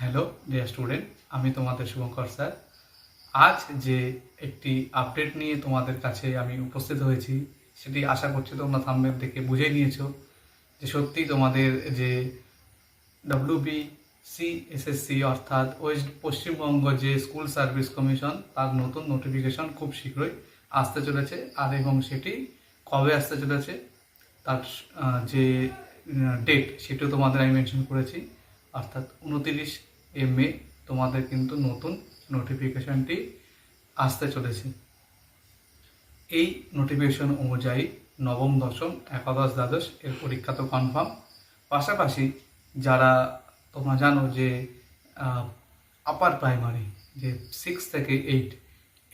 Hello dear student, আমি তোমাদের Shubhankar sir. আজ যে একটি আপডেট নিয়ে তোমাদের কাছে আমি উপস্থিত হয়েছি, সেটি আশা করছি তোমরা থাম্বনেল দেখে বুঝে নিয়েছো যে সত্যি তোমাদের যে WBCSSC অর্থাৎ পশ্চিমবঙ্গ যে স্কুল সার্ভিস কমিশন, তার নতুন নোটিফিকেশন খুব শীঘ্রই আসতে চলেছে। আর এবং সেটি কবে আসতে চলেছে তার যে ডেট সেটিও তোমাদের আমি মেনশন করেছি, অর্থাৎ 29 মে তোমাদের কিন্তু নতুন নোটিফিকেশনটি আসতে চলেছে। এই নোটিফিকেশন অনুযায়ী নবম, দশম, একাদশ, দ্বাদশ এর পরীক্ষা তো কনফার্ম। পাশাপাশি যারা তোমরা জানো যে আপার প্রাইমারি যে 6 থেকে 8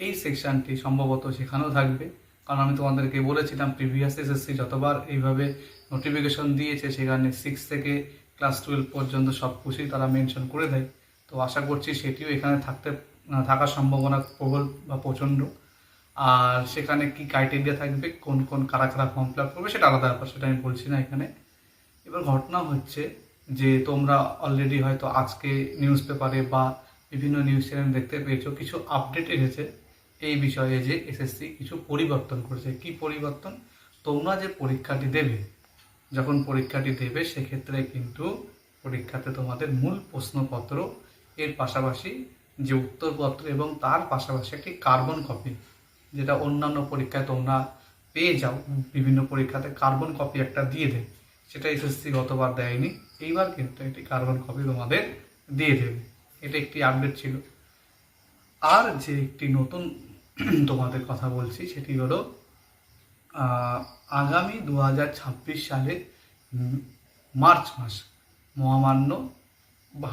এই সেকশানটি সম্ভবত সেখানেও থাকবে, কারণ আমি তোমাদেরকে বলেছিলাম প্রিভিয়াস এসএসসি যতবার এইভাবে নোটিফিকেশন দিয়েছে সেখানে 6 থেকে ক্লাস 12 পর্যন্ত সব কিছুই তারা মেনশন করে দেয়। তো আশা করছি সেটিও এখানে থাকার সম্ভাবনা প্রবল বা প্রচণ্ড। আর সেখানে কি ক্রাইটেরিয়া থাকবে, কোন কোন কারা কারা ফর্ম ফিল আপ করবে সেটা আলাদা ব্যাপার, সেটা আমি বলছি না এখানে। এবার ঘটনা হচ্ছে যে তোমরা অলরেডি হয়তো আজকে নিউজ পেপারে বা বিভিন্ন নিউজ চ্যানেল দেখতে পেয়েছো, কিছু আপডেট এসেছে এই বিষয়ে যে এসএসসি কিছু পরিবর্তন করেছে। কি পরিবর্তন? তোমরা যে পরীক্ষাটি দেবে, যখন পরীক্ষাটি দেবে সেক্ষেত্রে কিন্তু পরীক্ষাতে তোমাদের মূল প্রশ্নপত্র, এর পাশাপাশি যে উত্তরপত্র এবং তার পাশাপাশি একটি কার্বন কপি, যেটা অন্যান্য পরীক্ষায় তোমরা পেয়ে যাও, বিভিন্ন পরীক্ষাতে কার্বন কপি একটা দিয়ে দেয়, সেটা এসএসসি গতবার দেয়নি, এইবার কিন্তু একটি কার্বন কপি তোমাদের দিয়ে দেবে। এটা একটি আপডেট ছিল। আর যে একটি নতুন তোমাদের কথা বলছি সেটি হলো আগামী 2026 সালে মার্চ মাস মহামান্য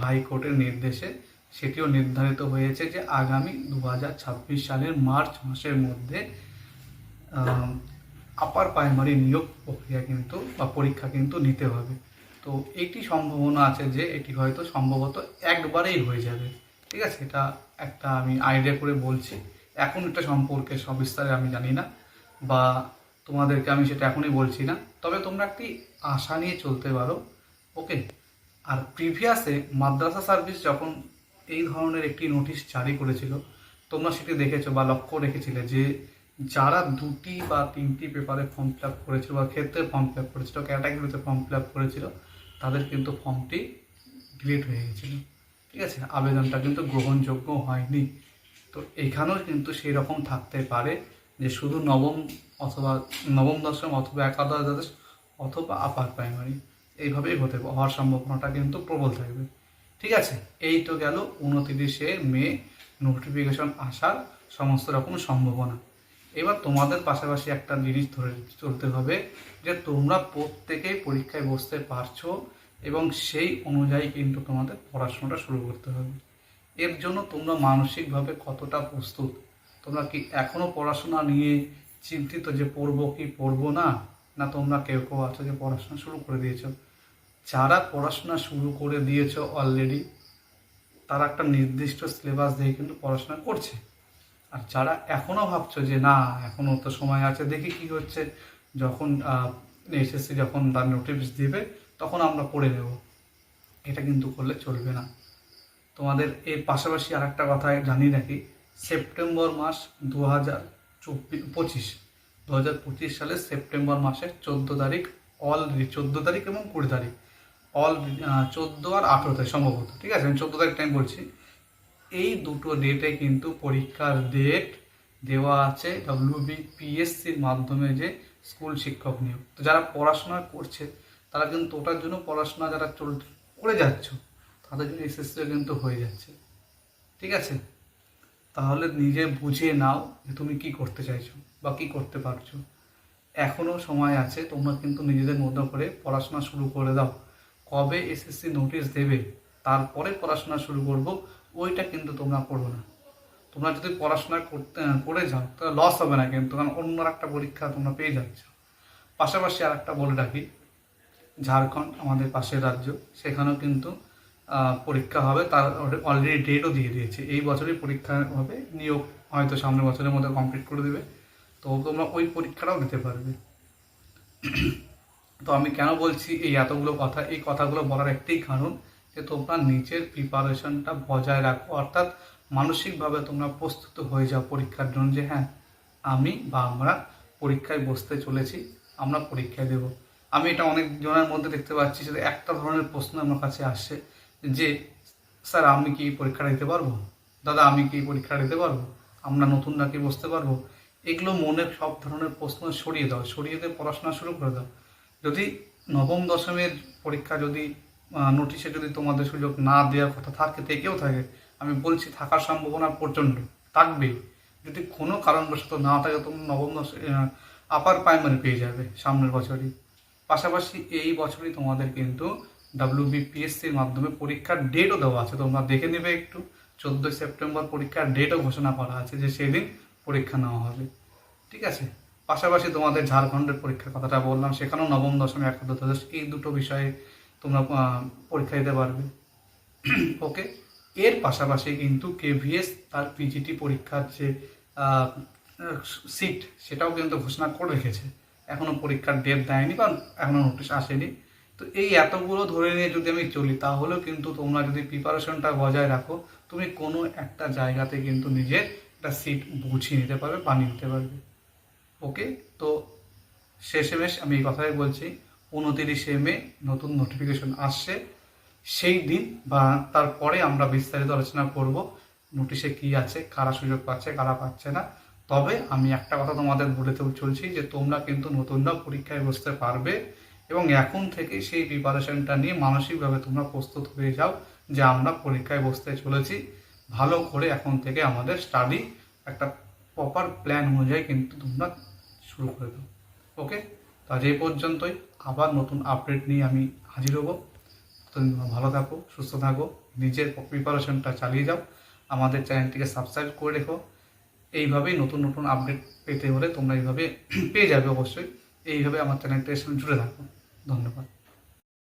হাইকোর্টের নির্দেশে সেটিও নির্ধারিত হয়েছে যে আগামী 2026 সালের মার্চ মাসের মধ্যে আপার প্রাইমারি নিয়োগ প্রক্রিয়া কিন্তু বা পরীক্ষা কিন্তু নিতে হবে। তো এটি সম্ভাবনা আছে যে এটি হয়তো সম্ভবত একবারেই হয়ে যাবে। ঠিক আছে, এটা একটা আমি আইডিয়া করে বলছি, এখন এটা সম্পর্কে সবিস্তারে আমি জানি না বা তোমাদেরকে আমি সেটা এখনই বলছি না, তবে তোমরা একটি আশা নিয়ে চলতে পারো। ওকে। আর প্রিভিয়াসে মাদ্রাসা সার্ভিস যখন এই ধরনের একটি নোটিশ জারি করেছিল, তোমরা সেটি দেখেছো বা লক্ষ্য রেখেছিলে যে যারা 2টি বা 3টি পেপারে ফর্ম ফিল আপ করেছিল বা ক্ষেত্রে ফর্ম ফিল আপ করেছিল, ক্যাটাগরিতে ফর্ম ফিল আপ করেছিল, তাদের কিন্তু ফর্মটি ডিলিট হয়ে গেছিল। ঠিক আছে, আবেদনটা কিন্তু গ্রহণযোগ্য হয়নি। তো এখানেও কিন্তু সেই রকম থাকতে পারে যে শুধু নবম, দশম অথবা একাদশ, দ্বাদশ অথবা আপার প্রাইমারি এইভাবেই হওয়ার সম্ভাবনাটা কিন্তু প্রবল থাকবে। ঠিক আছে, এই তো গেল 29 মে নোটিফিকেশন আসার সমস্ত রকম সম্ভাবনা। এবার তোমাদের পাশাপাশি একটা জিনিস ধরে চলতে হবে যে তোমরা প্রত্যেকেই পরীক্ষায় বসতে পারছো এবং সেই অনুযায়ী কিন্তু তোমাদের পড়াশোনাটা শুরু করতে হবে। এর জন্য তোমরা মানসিকভাবে কতটা প্রস্তুত? তোমরা কি এখনও পড়াশোনা নিয়ে চিন্তিত যে পড়বো কি পড়বো না? না তোমরা কেউ কেউ আছো যে পড়াশোনা শুরু করে দিয়েছো? যারা পড়াশোনা শুরু করে দিয়েছো অলরেডি, তারা একটা নির্দিষ্ট সিলেবাস দিয়ে কিন্তু পড়াশোনা করছে। আর যারা এখনও ভাবছো যে না এখনও তো সময় আছে, দেখি কি হচ্ছে, যখন এসএসসি যখন তার নোটিশ দিবে তখন আমরা পড়ে নেব, এটা কিন্তু করলে চলবে না। তোমাদের এর পাশাপাশি আর একটা কথা জানিয়ে রাখি, সেপ্টেম্বর মাস 2025 সালের সেপ্টেম্বর মাসের 14 তারিখ অলরেডি, 14 তারিখ এবং 20 তারিখ 14 আর 18 তারিখ সম্ভবত, ঠিক আছে, আমি 14 তারিখ টাইম বলছি, এই দুটো ডেটে কিন্তু পরীক্ষার ডেট দেওয়া আছে WBPSCর মাধ্যমে, যে স্কুল শিক্ষক নিয়োগ। তো যারা পড়াশোনা করছে তারা কিন্তু ওটার জন্য পড়াশোনা যারা করে যাচ্ছ তাদের জন্য এসএসসিও কিন্তু হয়ে যাচ্ছে। ঠিক আছে, তাহলে নিজে বুঝে নাও যে তুমি কি করতে চাইছো বা কি করতে পারছো। এখনও সময় আছে, তোমরা কিন্তু নিজেদের মতো করে পড়াশোনা শুরু করে দাও। কবে এসএসসি নোটিশ দেবে তারপরে পড়াশোনা শুরু করবো, ওইটা কিন্তু তোমরা করো না। তোমরা যদি পড়াশোনা করে যাও তাহলে লস হবে না কিন্তু, কারণ অন্য একটা পরীক্ষা তোমরা পেয়ে যাচ্ছ। পাশাপাশি আর একটা বলে রাখি, ঝাড়খণ্ড আমাদের পাশের রাজ্য, সেখানেও কিন্তু পরীক্ষা হবে, তার অলরেডি ডেটও দিয়ে দিয়েছে, এই বছরই পরীক্ষা হবে, নিয়োগ হয়তো সামনের বছরের মধ্যে কমপ্লিট করে দেবে। তো তোমরা ওই পরীক্ষাটাও দিতে পারবে। তো আমি কেন বলছি এই এতগুলো কথা, এই কথাগুলো বলার একটাই কারণ যে তোমরা নিজের প্রিপারেশনটা বজায় রাখো, অর্থাৎ মানসিকভাবে তোমরা প্রস্তুত হয়ে যাও পরীক্ষার জন্য, যে হ্যাঁ আমি বা আমরা পরীক্ষায় বসতে চলেছি, আমরা পরীক্ষায় দেব। আমি এটা অনেক জনের মধ্যে দেখতে পাচ্ছি, সেটা একটা ধরনের প্রশ্ন আমার কাছে আসছে যে স্যার আমি কি পরীক্ষাটা দিতে পারবো, দাদা আমি কি পরীক্ষা দিতে পারবো, আমরা নতুনরা কি বসতে পারবো। এগুলো মনে সব ধরনের প্রশ্ন সরিয়ে দাও, সরিয়ে দিয়ে পড়াশোনা শুরু করে দাও। যদি নবম দশমের পরীক্ষা যদি নোটিশে যদি তোমাদের সুযোগ না দেওয়ার কথা থাকে, থেকেও থাকে, আমি বলছি থাকার সম্ভাবনা প্রচণ্ড থাকবে। যদি কোনো কারণবশত না থাকে, তোমরা নবম দশ আপার প্রাইমারি পেয়ে যাবে সামনের বছরই। পাশাপাশি এই বছরই তোমাদের কিন্তু WBPSCর মাধ্যমে পরীক্ষার ডেটও দেওয়া আছে, তোমরা দেখে নেবে একটু। 14ই সেপ্টেম্বর পরীক্ষার ডেটও ঘোষণা করা আছে যে সেদিন পরীক্ষা নেওয়া হবে, ঠিক আছে। পাশাপাশি তোমাদের ঝাড়খণ্ডের পরীক্ষার কথাটা বললাম, সেখানেও নবম দশম একাদশ এই দুটো বিষয়ে তোমরা পরীক্ষা দিতে পারবে। ওকে, এর পাশাপাশি কিন্তু KVS তার PGT পরীক্ষার যে সিট, সেটাও কিন্তু ঘোষণা করে রেখেছে। এখনও পরীক্ষার ডেট দেয়নি বা এখনও নোটিশ আসেনি। তো এই এতগুলো ধরে নিয়ে যদি আমি চলি, তাহলেও কিন্তু তোমরা যদি প্রিপারেশনটা বজায় রাখো, তুমি কোনো একটা জায়গাতে কিন্তু নিজের একটা সিট বুঝিয়ে নিতে পারবে, বানিয়ে নিতে পারবে। ওকে, তো শেষমেশ আমি এই কথাই বলছি, 29শে মে নতুন নোটিফিকেশন আসছে। সেই দিন বা তারপরে আমরা বিস্তারিত আলোচনা করব নোটিশে কি আছে, কারা সুযোগ পাচ্ছে, কারা পাচ্ছে না। তবে আমি একটা কথা তোমাদের বলেতেও চলছি যে তোমরা কিন্তু নতুনরা পরীক্ষায় বসতে পারবে, এবং এখন থেকে সেই প্রিপারেশনটা নিয়ে মানসিকভাবে তোমরা প্রস্তুত হয়ে যাও যে আমরা পরীক্ষায় বসতে চলেছি। ভালো করে এখন থেকে আমাদের স্টাডি একটা প্রপার প্ল্যান অনুযায়ী কিন্তু তোমরা শুরু করে দাও। ওকে, তো আজ এই পর্যন্তই, আবার নতুন আপডেট নিয়ে আমি হাজির হব। ততদিন তোমরা ভালো থাকো, সুস্থ থাকো, নিজের প্রিপারেশনটা চালিয়ে যাও, আমাদের চ্যানেলটিকে সাবস্ক্রাইব করে রেখো। এইভাবেই নতুন নতুন আপডেট পেতে হলে তোমরা এইভাবে পেয়ে যাবে অবশ্যই। এইভাবে আমার চ্যানেলটির সঙ্গে জুড়ে থাকো। ধন্যবাদ।